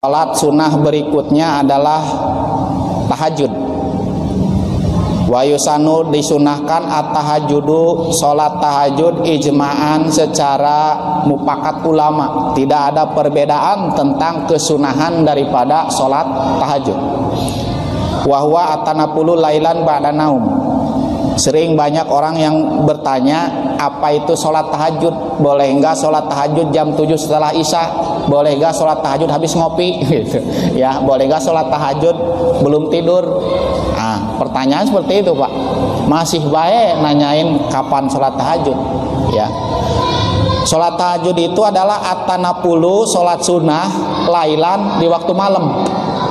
Salat sunnah berikutnya adalah tahajud. Wa yusanu disunahkan at-tahajjudu, salat tahajud ijma'an secara mufakat ulama. Tidak ada perbedaan tentang kesunahan daripada salat tahajud. Wa huwa atanapulu lailan ba'da naum. Sering banyak orang yang bertanya, apa itu salat tahajud? Boleh enggak salat tahajud jam 7 setelah Isya? Boleh enggak salat tahajud habis ngopi gitu. Ya, boleh enggak salat tahajud belum tidur? Nah, pertanyaan seperti itu, Pak. Masih baik nanyain kapan salat tahajud, ya. Salat tahajud itu adalah atanapulu, salat sunnah lailan di waktu malam.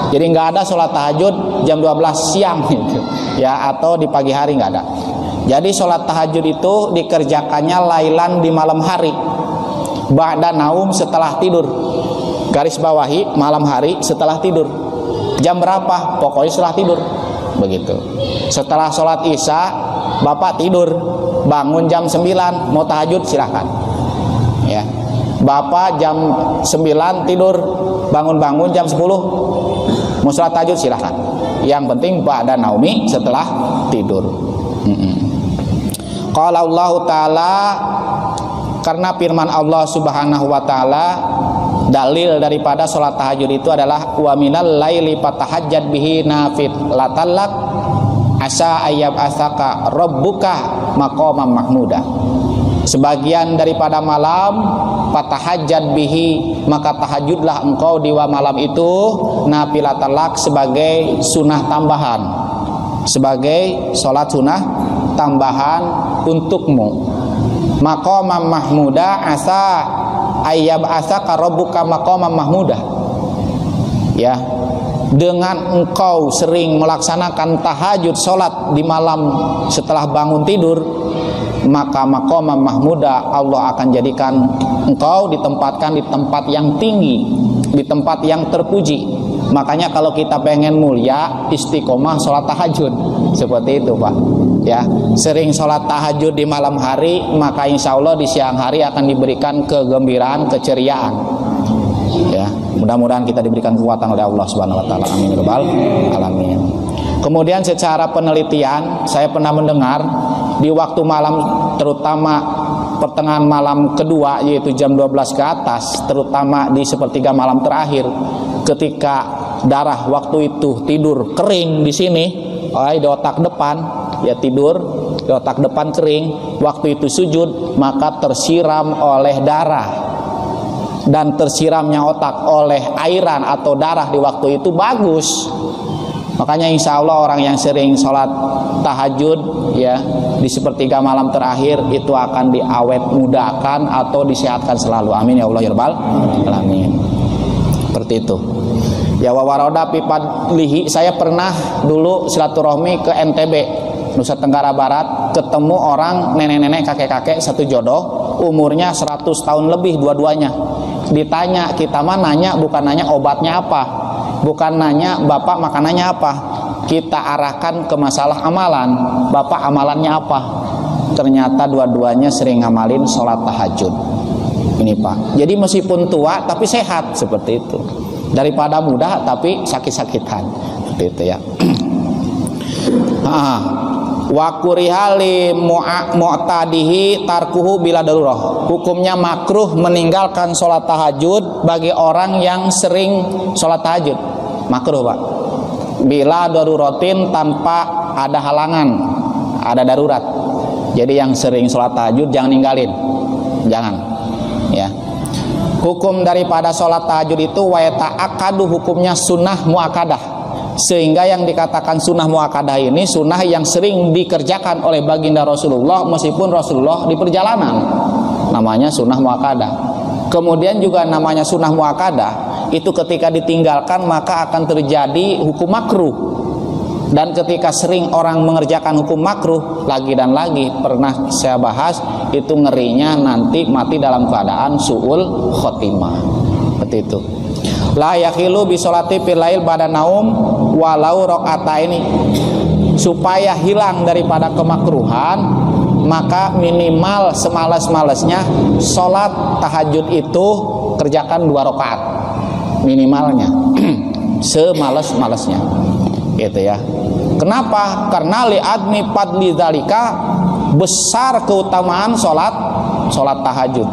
Jadi nggak ada salat tahajud jam 12 siang gitu, ya, atau di pagi hari nggak ada. Jadi salat tahajud itu dikerjakannya lailan di malam hari. Ba'da naum, setelah tidur. Garis bawahi malam hari setelah tidur. Jam berapa? Pokoknya setelah tidur. Begitu. Setelah sholat isya Bapak tidur, bangun jam 9 mau tahajud silahkan, ya. Bapak jam 9 tidur, bangun-bangun jam 10 mau sholat tahajud silahkan. Yang penting ba'da naumi, setelah tidur. Qala Allah Ta'ala, karena firman Allah Subhanahu wa Ta'ala, dalil daripada sholat tahajud itu adalah wa minal laili fatahajjad bihi nafilatan asa ayyab asaka rabbuka maqaman mahmuda. Sebagian daripada malam fatahajjad bihi, maka tahajudlah engkau di malam itu nafilatan lak, sebagai sunnah tambahan, sebagai sholat sunnah tambahan untukmu. Maqaman mahmuda, asa ayyab asaka rabbuka maqaman mahmudah. Ya, dengan engkau sering melaksanakan tahajud, sholat di malam setelah bangun tidur, maka maqaman mahmudah, Allah akan jadikan engkau ditempatkan di tempat yang tinggi, di tempat yang terpuji. Makanya kalau kita pengen mulia, istiqomah sholat tahajud, seperti itu, Pak. Ya, sering sholat tahajud di malam hari, maka insya Allah di siang hari akan diberikan kegembiraan, keceriaan. Ya, mudah-mudahan kita diberikan kekuatan oleh Allah Subhanahu Wa Taala. Amin ya rabbal alamin. Kemudian secara penelitian, saya pernah mendengar di waktu malam, terutama pertengahan malam kedua, yaitu jam 12 ke atas, terutama di sepertiga malam terakhir, ketika darah waktu itu tidur kering di sini, di otak depan, ya tidur di otak depan kering, waktu itu sujud maka tersiram oleh darah, dan tersiramnya otak oleh airan atau darah di waktu itu bagus. Makanya insya Allah orang yang sering sholat tahajud, ya, di sepertiga malam terakhir itu akan diawet mudahkan atau disehatkan selalu. Amin ya Allah ya rabbal alamin. Seperti itu. Ya, wawaroda pipadlihi, saya pernah dulu silaturahmi ke NTB, Nusa Tenggara Barat, ketemu orang nenek-nenek, kakek-kakek satu jodoh, umurnya 100 tahun lebih dua-duanya. Ditanya, kita mah nanya bukan nanya obatnya apa, bukan nanya bapak makanannya apa, kita arahkan ke masalah amalan. Bapak amalannya apa? Ternyata dua-duanya sering ngamalin sholat tahajud. Ini, Pak. Jadi meskipun tua tapi sehat, seperti itu. Daripada muda tapi sakit-sakitan, seperti itu, ya. Wa kurihali mu'tadihi tarkuhu bila darurah. Hukumnya makruh meninggalkan sholat tahajud bagi orang yang sering sholat tahajud. Makruh, Pak. Bila daruratin, tanpa ada halangan, ada darurat. Jadi yang sering sholat tahajud jangan ninggalin, jangan, ya. Hukum daripada sholat tahajud itu wa ta'akadu, hukumnya sunnah muakadah. Sehingga yang dikatakan sunnah muakadah ini sunnah yang sering dikerjakan oleh baginda Rasulullah meskipun Rasulullah di perjalanan, namanya sunnah muakadah. Kemudian juga namanya sunnah muakadah itu ketika ditinggalkan maka akan terjadi hukum makruh. Dan ketika sering orang mengerjakan hukum makruh lagi dan lagi, pernah saya bahas, itu ngerinya nanti mati dalam keadaan su'ul khotimah. Seperti itu. La yakhilu bi sholati fil lail ba'da naum walau rakaataini. Supaya hilang daripada kemakruhan, maka minimal semalas-malasnya sholat tahajud itu kerjakan 2 rakaat. minimalnya semales-malesnya gitu ya. Kenapa? Karena li'admi fadli dzalika, besar keutamaan sholat tahajud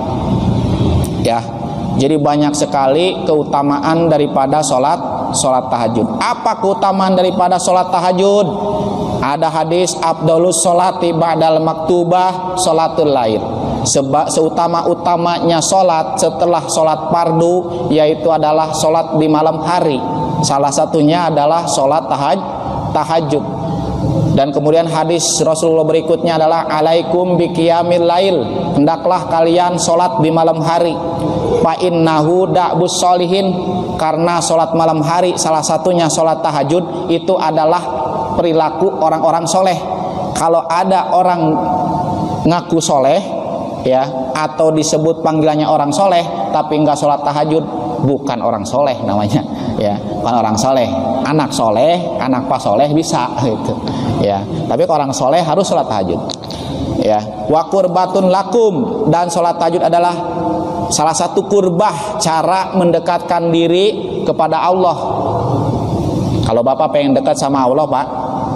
ya. Jadi banyak sekali keutamaan daripada sholat tahajud. Apa keutamaan daripada sholat tahajud? Ada hadis afdhalus sholati ba'dal maktubah sholatul lail. Sebab seutama-utamanya sholat setelah sholat fardu yaitu adalah sholat di malam hari. Salah satunya adalah sholat tahajud. Dan kemudian hadis Rasulullah berikutnya adalah alaikum biqiyamil lail, hendaklah kalian sholat di malam hari. Fa innahu da'bus sholihin, karena sholat malam hari salah satunya sholat tahajud itu adalah perilaku orang-orang soleh. Kalau ada orang ngaku soleh ya, atau disebut panggilannya orang soleh tapi enggak sholat tahajud, bukan orang soleh namanya ya, bukan orang soleh. Anak soleh, anak pas soleh bisa gitu ya, tapi orang soleh harus sholat tahajud ya. Wa qurbatun lakum, dan sholat tahajud adalah salah satu kurbah, cara mendekatkan diri kepada Allah. Kalau Bapak pengen dekat sama Allah Pak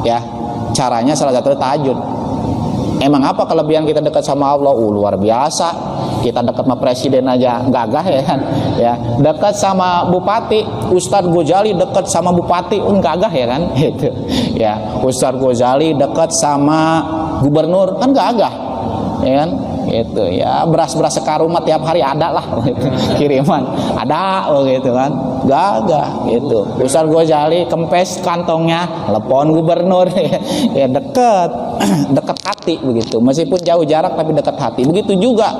ya, caranya salah satu tahajud. Emang apa kelebihan kita dekat sama Allah? Luar biasa. Kita dekat sama presiden aja gagah ya kan ya. Dekat sama bupati, Ustadz Ghazali dekat sama bupati gagah ya kan gitu ya. Ustadz Ghazali dekat sama gubernur kan gagah ya kan itu ya. Beras-beras sekarumat tiap hari ada lah gitu. Kiriman ada gitu kan, gagah gitu. Ustadz Ghazali kempes kantongnya, telepon gubernur ya, dekat dekat hati begitu. Meskipun jauh jarak tapi dekat hati. Begitu juga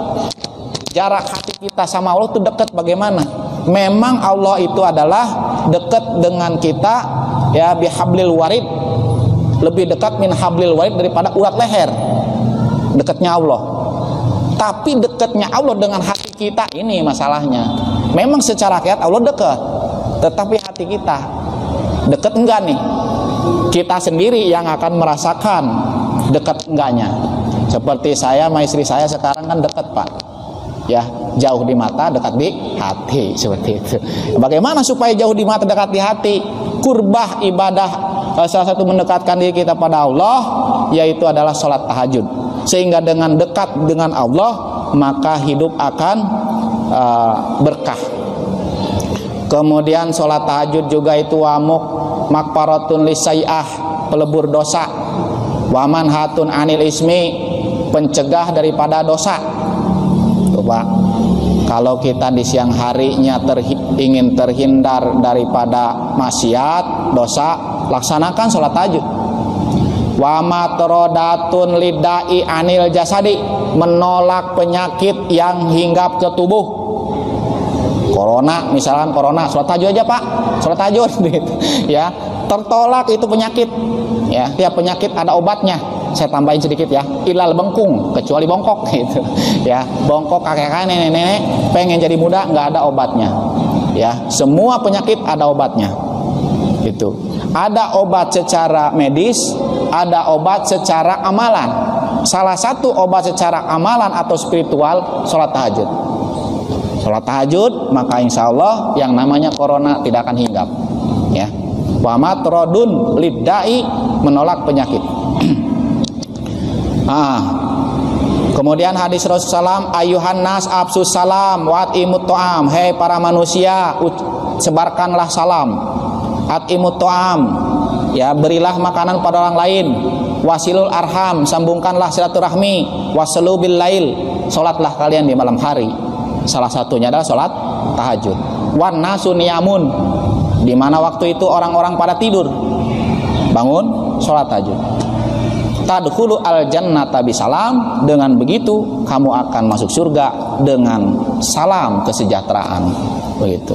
jarak hati kita sama Allah itu dekat bagaimana? Memang Allah itu adalah dekat dengan kita ya, bihablil warid, lebih dekat min hablil warid daripada urat leher, dekatnya Allah. Tapi dekatnya Allah dengan hati kita ini masalahnya. Memang secara hakikat Allah dekat, tetapi hati kita dekat enggak nih? Kita sendiri yang akan merasakan dekat enggaknya. Seperti saya sama istri saya sekarang kan dekat Pak ya, jauh di mata dekat di hati, seperti itu. Bagaimana supaya jauh di mata dekat di hati? Kurbah ibadah salah satu mendekatkan diri kita pada Allah yaitu adalah sholat tahajud. Sehingga dengan dekat dengan Allah maka hidup akan berkah. Kemudian sholat tahajud juga itu wamuk makparatun lisai'ah, pelebur dosa, waman hatun anil ismi, pencegah daripada dosa. Coba kalau kita di siang harinya ingin terhindar daripada maksiat, dosa, laksanakan sholat tahajud. Wa matrodatun lidai anil jasadi, menolak penyakit yang hinggap ke tubuh. Corona, misalkan corona, sholat tahajud aja Pak, sholat tahajud gitu ya, tertolak itu penyakit ya. Tiap penyakit ada obatnya. Saya tambahin sedikit ya, ilal bengkung, kecuali bongkok gitu ya. Bongkok kakek-kakek, nenek-nenek pengen jadi muda nggak ada obatnya ya. Semua penyakit ada obatnya itu. Ada obat secara medis, ada obat secara amalan. Salah satu obat secara amalan atau spiritual sholat tahajud. Sholat tahajud maka insya Allah yang namanya corona tidak akan hinggap ya. Wa matrodun lidai, menolak penyakit. Kemudian hadis Rasulullah, ayuhan nas absus salam wa atimut to'am, hei para manusia sebarkanlah salam, atimut to'am ya, berilah makanan pada orang lain, wasilul arham, sambungkanlah silaturahmi, wasalu bil lail, sholatlah kalian di malam hari. Salah satunya adalah sholat tahajud. Wan nasu niyamun, di mana waktu itu orang-orang pada tidur, bangun sholat tahajud. Tadkhulu al jannata bisalam, dengan begitu kamu akan masuk surga dengan salam kesejahteraan begitu.